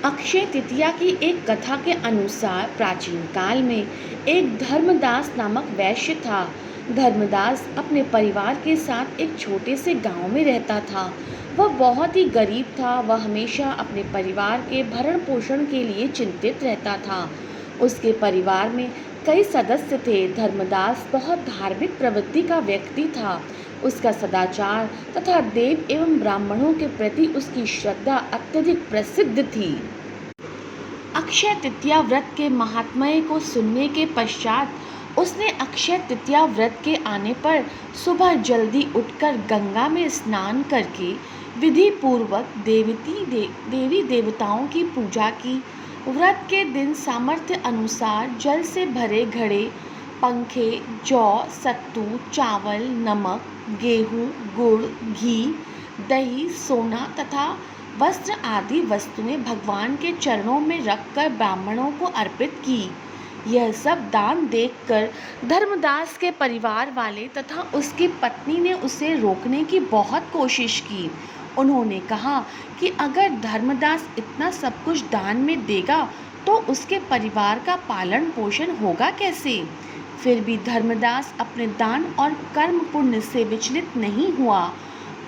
अक्षय तृतीया की एक कथा के अनुसार प्राचीन काल में एक धर्मदास नामक वैश्य था। धर्मदास अपने परिवार के साथ एक छोटे से गांव में रहता था। वह बहुत ही गरीब था। वह हमेशा अपने परिवार के भरण पोषण के लिए चिंतित रहता था। उसके परिवार में कई सदस्य थे। धर्मदास बहुत धार्मिक प्रवृत्ति का व्यक्ति था। उसका सदाचार तथा देव एवं ब्राह्मणों के प्रति उसकी श्रद्धा अत्यधिक प्रसिद्ध थी। अक्षय तृतीया व्रत के महात्म्य को सुनने के पश्चात उसने अक्षय तृतीया व्रत के आने पर सुबह जल्दी उठकर गंगा में स्नान करके विधि पूर्वक देवी देवताओं की पूजा की। व्रत के दिन सामर्थ्य अनुसार जल से भरे घड़े, पंखे, जौ, सत्तू, चावल, नमक, गेहूं, गुड़, घी, दही, सोना तथा वस्त्र आदि वस्तुएं भगवान के चरणों में रखकर ब्राह्मणों को अर्पित की। यह सब दान देखकर धर्मदास के परिवार वाले तथा उसकी पत्नी ने उसे रोकने की बहुत कोशिश की। उन्होंने कहा कि अगर धर्मदास इतना सब कुछ दान में देगा तो उसके परिवार का पालन पोषण होगा कैसे। फिर भी धर्मदास अपने दान और कर्म पुण्य से विचलित नहीं हुआ।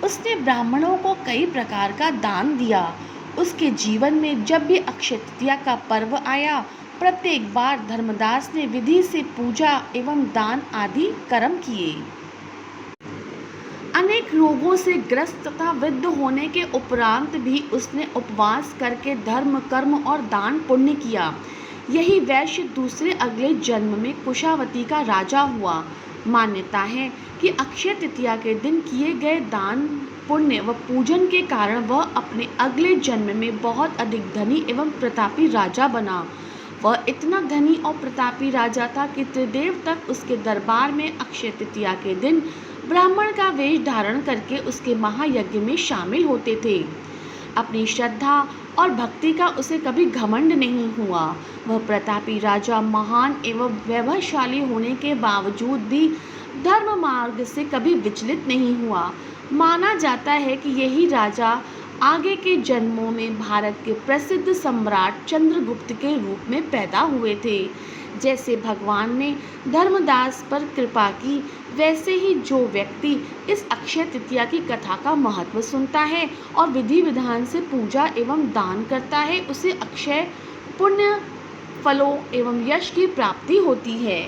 उसने ब्राह्मणों को कई प्रकार का दान दिया। उसके जीवन में जब भी अक्षय तृतीया का पर्व आया, प्रत्येक बार धर्मदास ने विधि से पूजा एवं दान आदि कर्म किए। अनेक रोगों से ग्रस्त तथा वृद्ध होने के उपरांत भी उसने उपवास करके धर्म, कर्म और दान पुण्य किया। यही वैश्य दूसरे अगले जन्म में कुशावती का राजा हुआ। मान्यता है कि अक्षय तृतीया के दिन किए गए दान, पुण्य व पूजन के कारण वह अपने अगले जन्म में बहुत अधिक धनी एवं प्रतापी राजा बना। वह इतना धनी और प्रतापी राजा था कि त्रिदेव तक उसके दरबार में अक्षय तृतीया के दिन ब्राह्मण का वेश धारण करके उसके महायज्ञ में शामिल होते थे। अपनी श्रद्धा और भक्ति का उसे कभी घमंड नहीं हुआ। वह प्रतापी राजा महान एवं वैभवशाली होने के बावजूद भी धर्म मार्ग से कभी विचलित नहीं हुआ। माना जाता है कि यही राजा आगे के जन्मों में भारत के प्रसिद्ध सम्राट चंद्रगुप्त के रूप में पैदा हुए थे। जैसे भगवान ने धर्मदास पर कृपा की, वैसे ही जो व्यक्ति इस अक्षय तृतीया की कथा का महत्व सुनता है और विधि विधान से पूजा एवं दान करता है, उसे अक्षय पुण्य फलों एवं यश की प्राप्ति होती है।